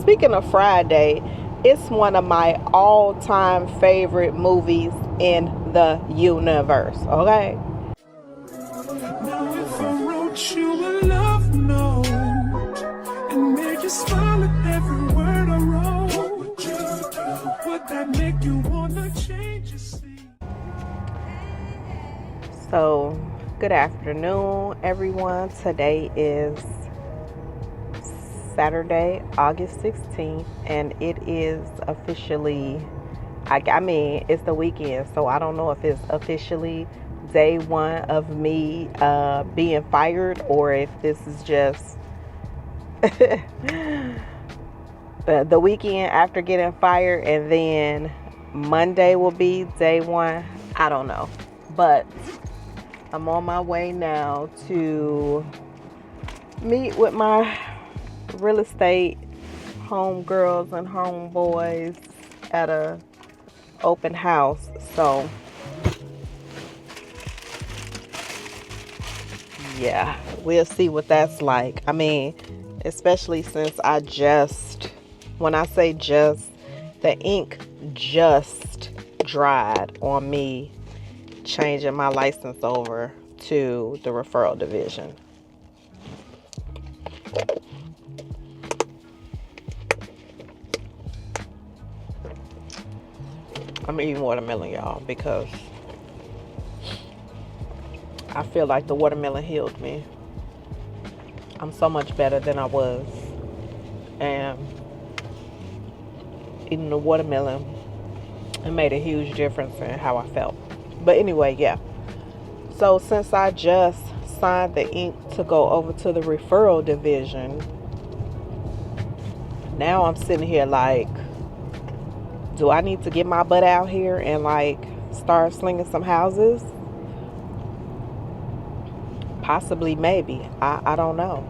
speaking of Friday, it's one of my all-time favorite movies in the universe, okay? Now if I wrote you a love note and make you smile at every word I wrote, what would you do? Would that make you wanna change your seat? So, good afternoon, everyone. Today is Saturday, August 16th, and it is officially, I mean, it's the weekend, so I don't know if it's officially day one of me being fired, or if this is just the weekend after getting fired, and then Monday will be day one. I don't know, but I'm on my way now to meet with my real estate homegirls and homeboys at a open house. So yeah, we'll see what that's like. I mean, especially since when I say just, the ink just dried on me changing my license over to the referral division. I'm eating watermelon, y'all, because I feel like the watermelon healed me. I'm so much better than I was. And eating the watermelon, it made a huge difference in how I felt. But anyway, yeah. So since I just signed the ink to go over to the referral division, now I'm sitting here like, do I need to get my butt out here and like start slinging some houses? Possibly, maybe. I don't know.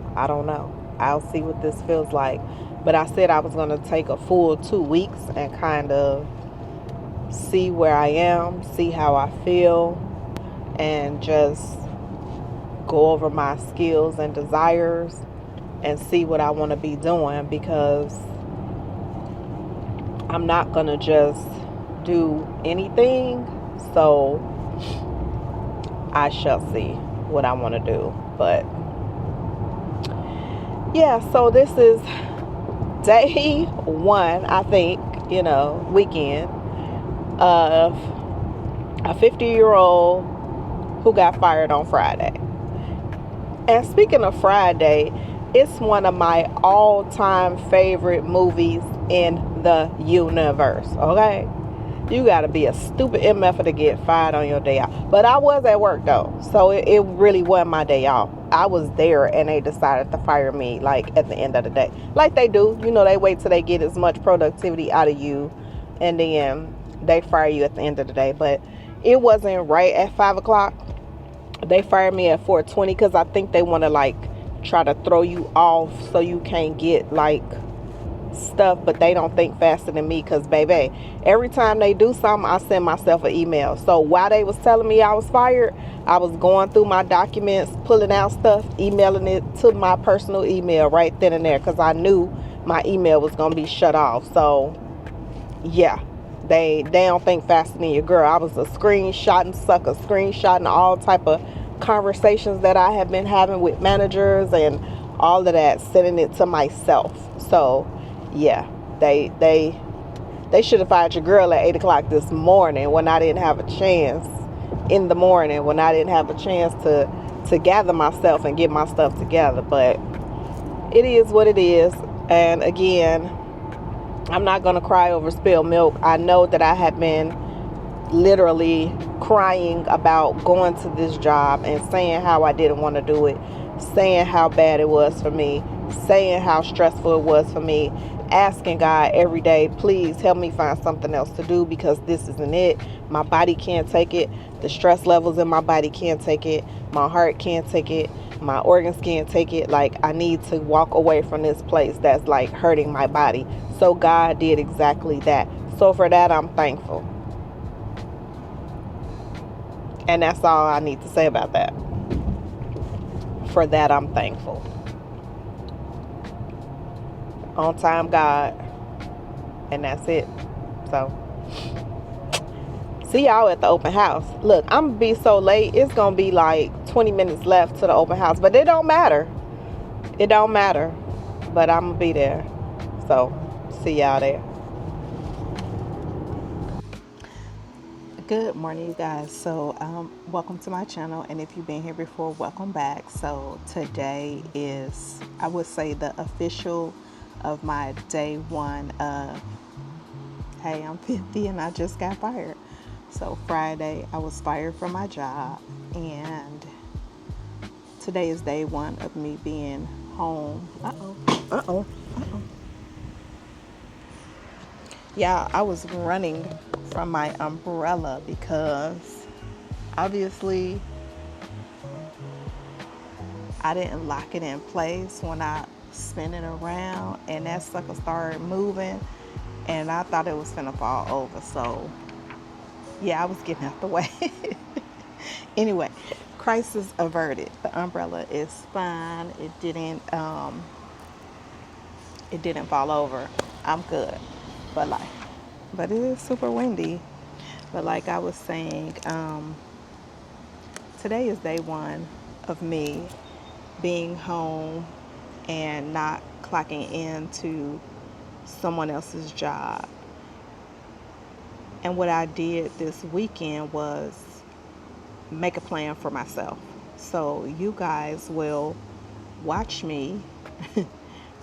I'll see what this feels like. But I said I was going to take a full 2 weeks and kind of see where I am, see how I feel, and just go over my skills and desires and see what I want to be doing, because I'm not going to just do anything. So I shall see what I want to do. But yeah, so this is day one, I think, weekend of a 50-year-old who got fired on Friday. And speaking of Friday, it's one of my all-time favorite movies in the universe, okay? You gotta be a stupid MF to get fired on your day off. But I was at work though, so it really wasn't my day off. I was there and they decided to fire me like at the end of the day. Like they do, they wait till they get as much productivity out of you and then they fire you at the end of the day. But it wasn't right at 5 o'clock. They fired me at 4:20 because I think they want to like try to throw you off so you can't get like stuff, but they don't think faster than me, because baby, every time they do something, I send myself an email. So while they was telling me I was fired, I was going through my documents, pulling out stuff, emailing it to my personal email right then and there, because I knew my email was gonna be shut off. So yeah, they don't think faster than your girl. I was a screenshotting all type of conversations that I have been having with managers and all of that, sending it to myself. So yeah, they should have fired your girl at 8 o'clock this morning when I didn't have a chance, in the morning when I didn't have a chance to gather myself and get my stuff together. But it is what it is. And again, I'm not going to cry over spilled milk. I know that I have been literally crying about going to this job and saying how I didn't want to do it, saying how bad it was for me, saying how stressful it was for me, asking God every day, please help me find something else to do, because this isn't it. My body can't take it. The stress levels in my body can't take it. My heart can't take it. My organs can't take it. Like, I need to walk away from this place that's like hurting my body. So God did exactly that. So for that, I'm thankful. And that's all I need to say about that. For that, I'm thankful. on time God, and that's it. So see y'all at the open house. Look, I'm gonna be so late. It's gonna be like 20 minutes left to the open house, but it don't matter. It don't matter. But I'm gonna be there. So see y'all there. Good morning, you guys. So welcome to my channel, and if you've been here before, welcome back. So today is, I would say, the official of my day one of, hey, I'm 50 and I just got fired. So Friday I was fired from my job, and today is day one of me being home. Yeah, I was running from my umbrella because obviously I didn't lock it in place when I spin it around, and that sucker started moving, and I thought it was gonna fall over. So yeah, I was getting out the way. Anyway, crisis averted. The umbrella is fine. It didn't fall over. I'm good. But it is super windy. But like I was saying, today is day one of me being home and not clocking into someone else's job. And what I did this weekend was make a plan for myself. So you guys will watch me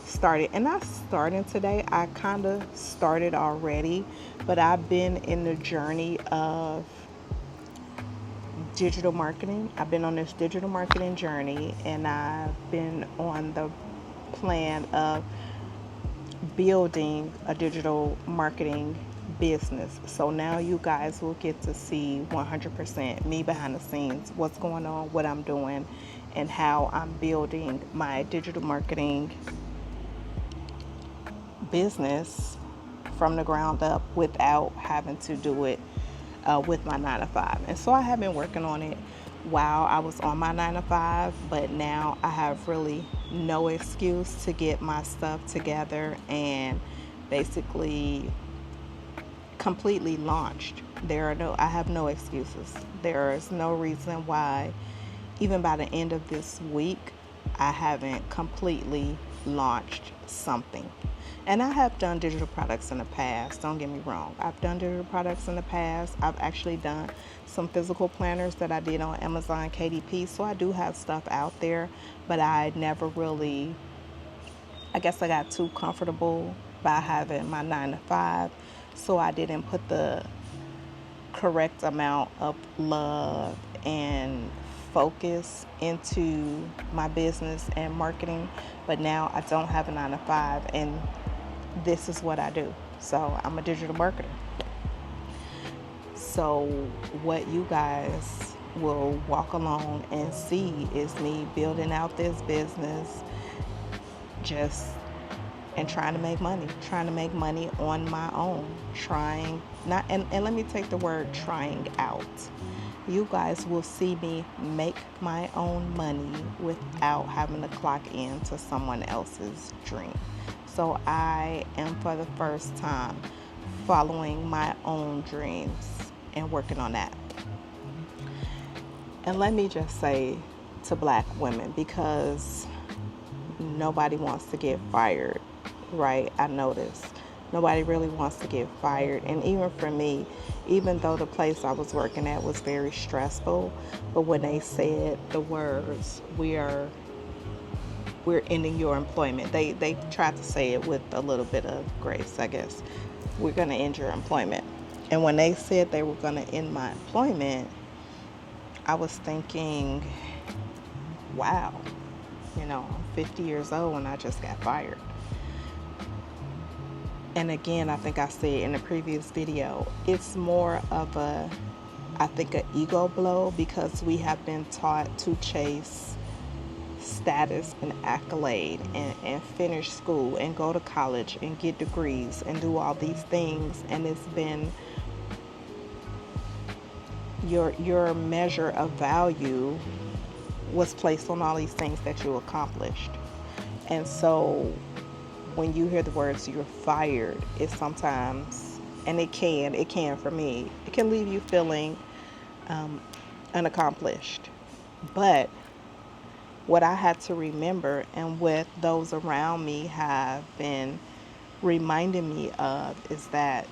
start it. And not starting today, I kind of started already, but I've been in the journey of digital marketing. I've been on this digital marketing journey, and I've been on the plan of building a digital marketing business. So now you guys will get to see 100% me behind the scenes, what's going on, what I'm doing, and how I'm building my digital marketing business from the ground up without having to do it with my 9 to 5. And so I have been working on it while I was on my 9 to 5, but now I have really no excuse to get my stuff together and basically completely launched. I have no excuses. There is no reason why, even by the end of this week, I haven't completely launched something. And I have done digital products in the past, don't get me wrong. I've done digital products in the past. I've actually done some physical planners that I did on Amazon KDP, so I do have stuff out there, but I never really, I guess I got too comfortable by having my 9 to 5, so I didn't put the correct amount of love and focus into my business and marketing. But now I don't have a 9 to 5, and this is what I do. So I'm a digital marketer. So what you guys will walk along and see is me building out this business, just and trying to make money on my own, trying not and let me take the word trying out. You guys will see me make my own money without having to clock into someone else's dream. So I am, for the first time, following my own dreams and working on that. And let me just say to Black women, because nobody wants to get fired, right? I noticed nobody really wants to get fired. And even for me, even though the place I was working at was very stressful, but when they said the words, we're ending your employment, they tried to say it with a little bit of grace, I guess. We're going to end your employment. And when they said they were going to end my employment, I was thinking, wow, I'm 50 years old and I just got fired. And again, I think I said in the previous video, it's more of an ego blow, because we have been taught to chase status and accolade and finish school and go to college and get degrees and do all these things. And it's been your measure of value was placed on all these things that you accomplished. And so when you hear the words "you're fired," it sometimes, and it can for me, it can leave you feeling unaccomplished. But what I had to remember, and what those around me have been reminding me of, is that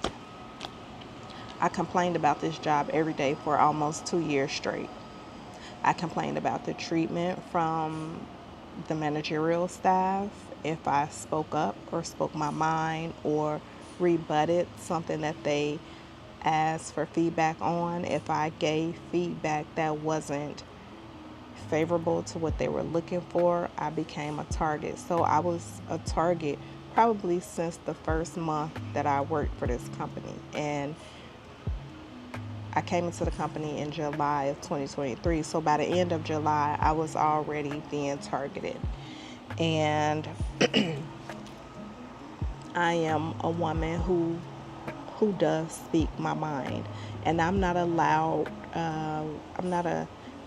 I complained about this job every day for almost 2 years straight. I complained about the treatment from the managerial staff if I spoke up or spoke my mind or rebutted something that they asked for feedback on. If I gave feedback that wasn't favorable to what they were looking for, I became a target. So I was a target probably since the first month that I worked for this company. And I came into the company in July of 2023. So by the end of July, I was already being targeted. And I am a woman who does speak my mind, and I'm not allowed.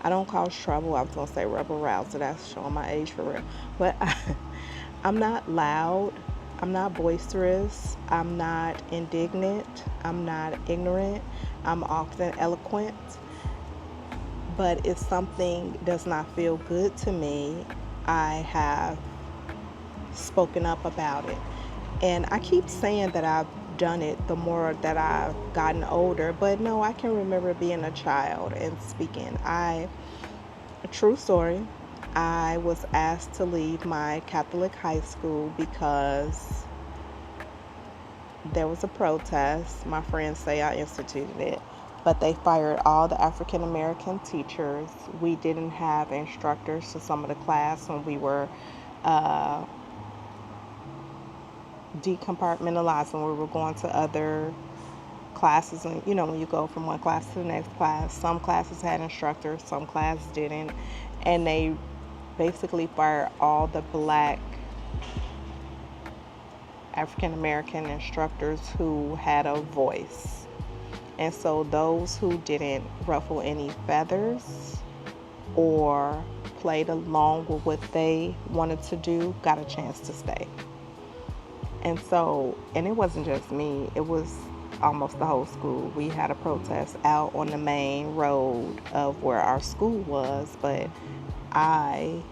I don't cause trouble. I was gonna say rebel rouser. That's showing my age for real. But I'm not loud. I'm not boisterous. I'm not indignant. I'm not ignorant. I'm often eloquent. But if something does not feel good to me, I have spoken up about it. And I keep saying that I've done it the more that I've gotten older, but no, I can remember being a child and speaking. A true story, I was asked to leave my Catholic high school because there was a protest. My friends say I instituted it, but they fired all the African American teachers. We didn't have instructors to some of the class when we were uh, decompartmentalized, when we were going to other classes. And when you go from one class to the next class, some classes had instructors, some classes didn't. And they basically fired all the black African American instructors who had a voice. And so those who didn't ruffle any feathers or played along with what they wanted to do got a chance to stay. And it wasn't just me, it was almost the whole school. We had a protest out on the main road of where our school was, but I,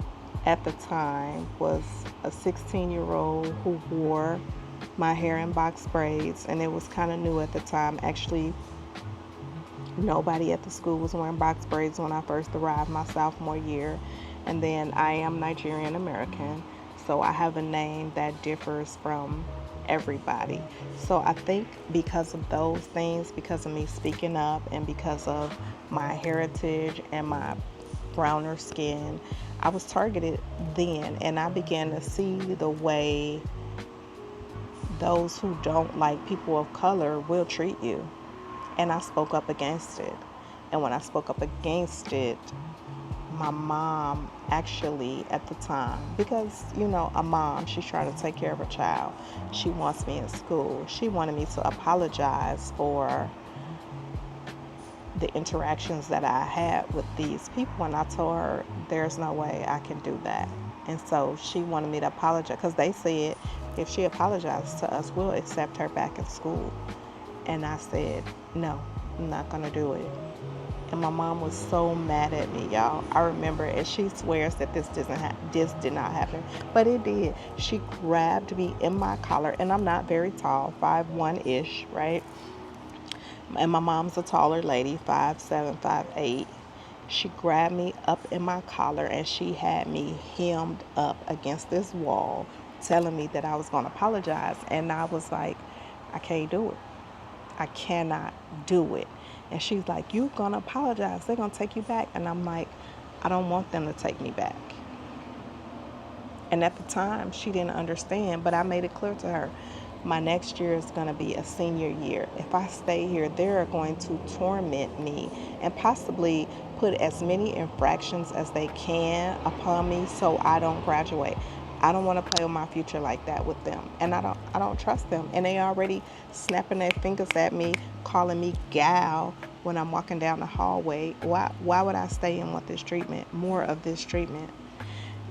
at the time, was a 16-year-old who wore my hair in box braids, and it was kind of new at the time. Actually, nobody at the school was wearing box braids when I first arrived my sophomore year. And then I am Nigerian American, so I have a name that differs from everybody. So I think because of those things, because of me speaking up, and because of my heritage and my browner skin, I was targeted then, and I began to see the way those who don't like people of color will treat you. And I spoke up against it. And when I spoke up against it, my mom actually, at the time, because a mom, she's trying to take care of her child, she wants me in school, she wanted me to apologize for the interactions that I had with these people, and I told her there's no way I can do that. And so she wanted me to apologize, because they said if she apologizes to us, we'll accept her back in school. And I said, no, I'm not gonna do it. And my mom was so mad at me, y'all. I remember, and she swears that this did not happen, but it did. She grabbed me in my collar, and I'm not very tall, 5'1"-ish, right? And my mom's a taller lady, 5'7", 5'8". She grabbed me up in my collar, and she had me hemmed up against this wall, telling me that I was going to apologize. And I was like, I can't do it. I cannot do it. And she's like, you're going to apologize, they're going to take you back. And I'm like, I don't want them to take me back. And at the time, she didn't understand, but I made it clear to her, my next year is going to be a senior year. If I stay here, they're going to torment me and possibly put as many infractions as they can upon me so I don't graduate. I don't want to play with my future like that with them. And I don't trust them. And they already snapping their fingers at me, calling me gal when I'm walking down the hallway. Why would I stay and want this treatment, more of this treatment?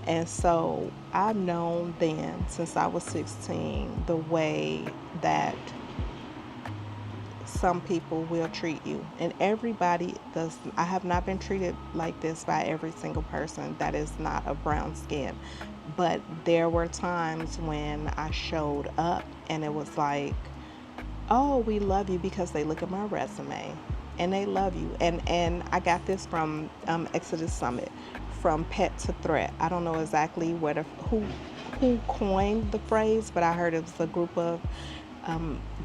And so I've known then, since I was 16, the way that some people will treat you. And everybody does. I have not been treated like this by every single person that is not of brown skin. But there were times when I showed up and it was like, oh, we love you, because they look at my resume and they love you. And I got this from Exodus Summit, from pet to threat. I don't know exactly who coined the phrase, but I heard it was a group of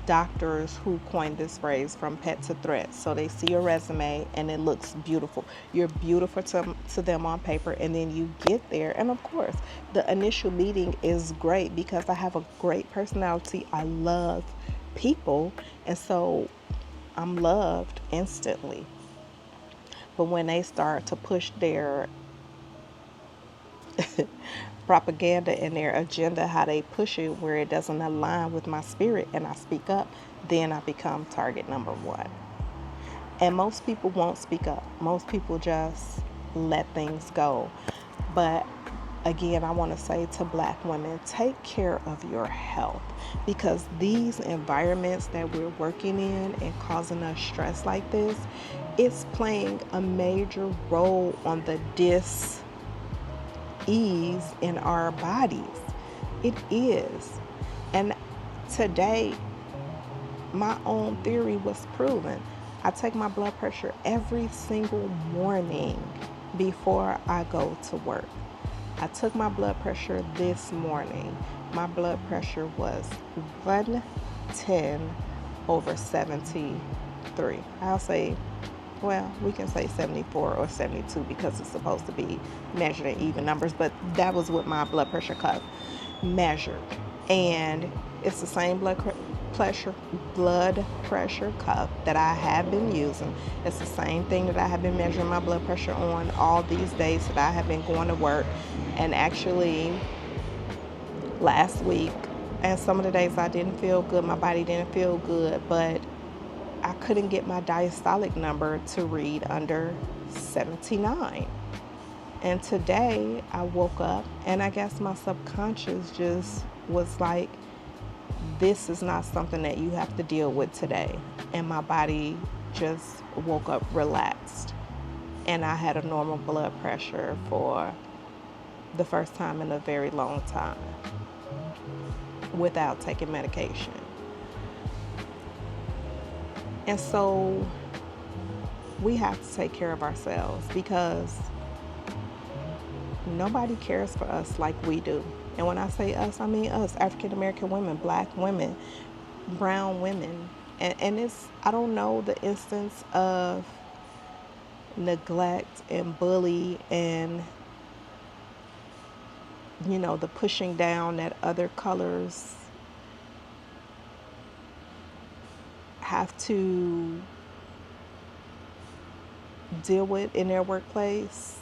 doctors who coined this phrase, from pet to threat. So they see your resume and it looks beautiful. You're beautiful to them on paper, and then you get there. And of course, the initial meeting is great because I have a great personality. I love people, and so I'm loved instantly. But when they start to push their propaganda and their agenda, how they push it where it doesn't align with my spirit, and I speak up, then I become target number one. And most people won't speak up. Most people just let things go. But again, I want to say to Black women, take care of your health, because these environments that we're working in and causing us stress like this, it's playing a major role on the ease in our bodies. It is. And today, my own theory was proven. I take my blood pressure every single morning before I go to work. I took my blood pressure this morning. My blood pressure was 110 over 73. I'll say, well, we can say 74 or 72 because it's supposed to be measured in even numbers, but that was what my blood pressure cuff measured. And it's the same blood pressure cuff that I have been using. It's the same thing that I have been measuring my blood pressure on all these days that I have been going to work. And actually, last week, and some of the days I didn't feel good, my body didn't feel good, but I couldn't get my diastolic number to read under 79. And today I woke up and I guess my subconscious just was like, this is not something that you have to deal with today. And my body just woke up relaxed. And I had a normal blood pressure for the first time in a very long time without taking medication. And so we have to take care of ourselves, because nobody cares for us like we do. And when I say us, I mean us, African American women, Black women, brown women. And it's, I don't know the instance of neglect and bully and, you know, the pushing down that other colors have to deal with in their workplace.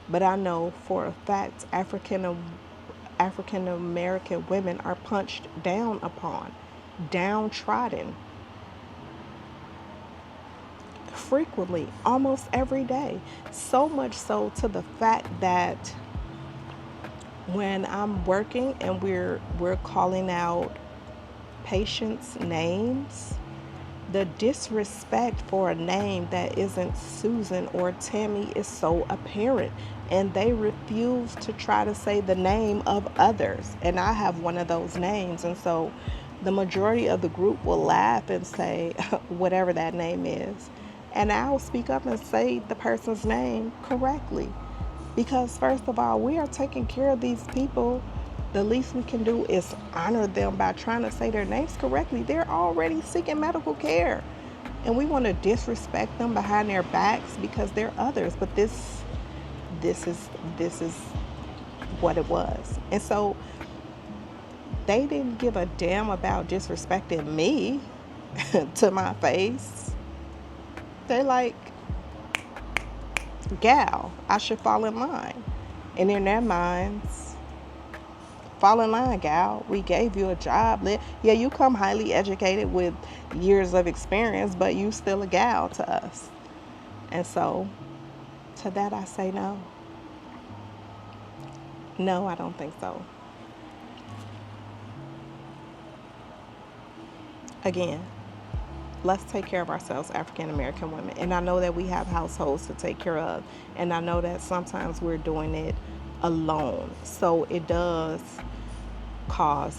But I know for a fact African American women are punched down upon, downtrodden, frequently, almost every day. So much so to the fact that when I'm working and we're calling out patients' names, the disrespect for a name that isn't Susan or Tammy is so apparent, and they refuse to try to say the name of others. And I have one of those names, and so the majority of the group will laugh and say whatever that name is, and I'll speak up and say the person's name correctly, because first of all, we are taking care of these people. The least we can do is honor them by trying to say their names correctly. They're already seeking medical care, and we want to disrespect them behind their backs because they're others. But this is what it was. And so they didn't give a damn about disrespecting me to my face. They're like, gal, I should fall in line. And in their minds, fall in line, gal. We gave you a job. Yeah, you come highly educated with years of experience, but you still a gal to us. And so to that I say no. No, I don't think so. Again, let's take care of ourselves, African American women. And I know that we have households to take care of. And I know that sometimes we're doing it alone. So it does cause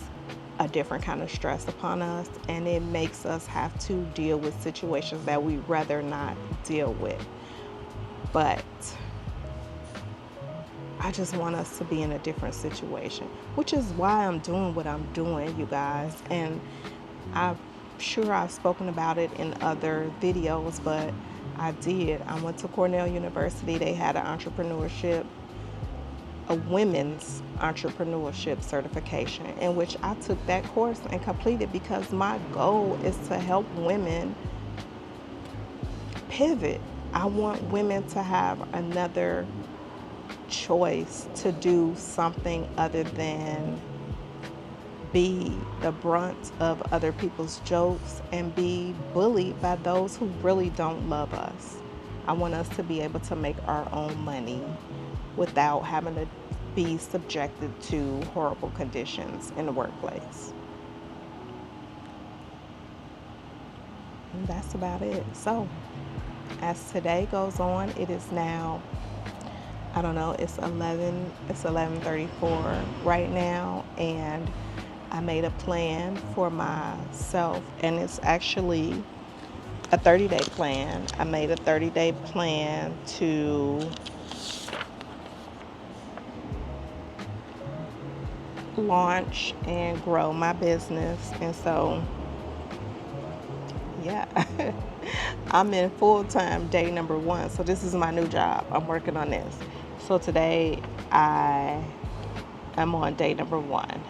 a different kind of stress upon us. And it makes us have to deal with situations that we rather not deal with. But I just want us to be in a different situation, which is why I'm doing what I'm doing, you guys. And I'm sure I've spoken about it in other videos, but I did. I went to Cornell University. They had an entrepreneurship, a women's entrepreneurship certification, in which I took that course and completed because my goal is to help women pivot. I want women to have another choice to do something other than be the brunt of other people's jokes and be bullied by those who really don't love us. I want us to be able to make our own money without having to be subjected to horrible conditions in the workplace. And that's about it. So, as today goes on, it is now, I don't know, it's 11:34 right now, and I made a plan for myself, and it's actually a 30-day plan. I made a 30-day plan to launch and grow my business. And so, yeah, I'm in full-time day number 1. So this is my new job. I'm working on this. So today I am on day number 1.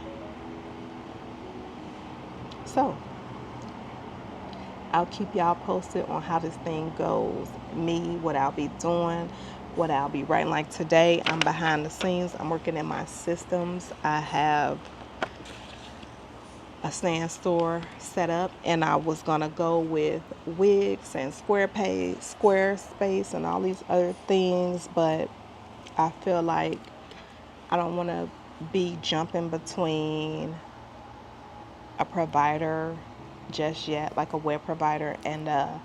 So I'll keep y'all posted on how this thing goes, me, what I'll be doing, what I'll be writing. Like today, I'm behind the scenes. I'm working in my systems. I have a stand store set up, and I was going to go with Wix and Squarespace and all these other things, but I feel like I don't want to be jumping between a provider just yet, like a web provider and a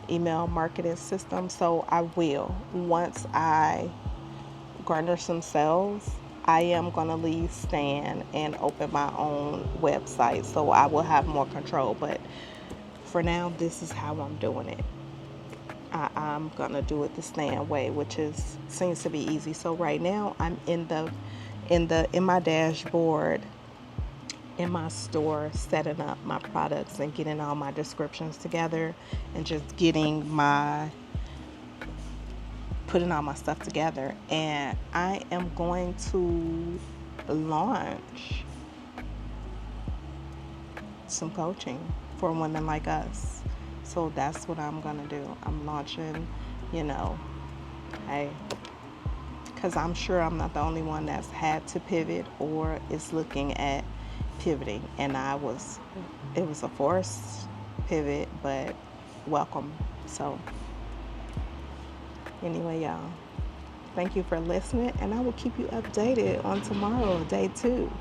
email marketing system. So I will, once I garner some sales, I am going to leave Stan and open my own website, so I will have more control. But for now, this is how I'm doing it. I'm going to do it the Stan way, which seems to be easy. So right now I'm in my dashboard in my store, setting up my products and getting all my descriptions together and just putting all my stuff together. And I am going to launch some coaching for women like us. So that's what I'm going to do. I'm launching, because I'm sure I'm not the only one that's had to pivot or is looking at pivoting. And it was a forced pivot, but welcome. So anyway, y'all, thank you for listening, and I will keep you updated on tomorrow, day 2.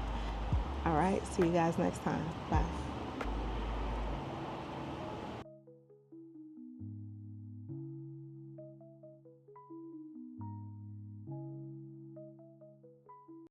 All right, see you guys next time. Bye.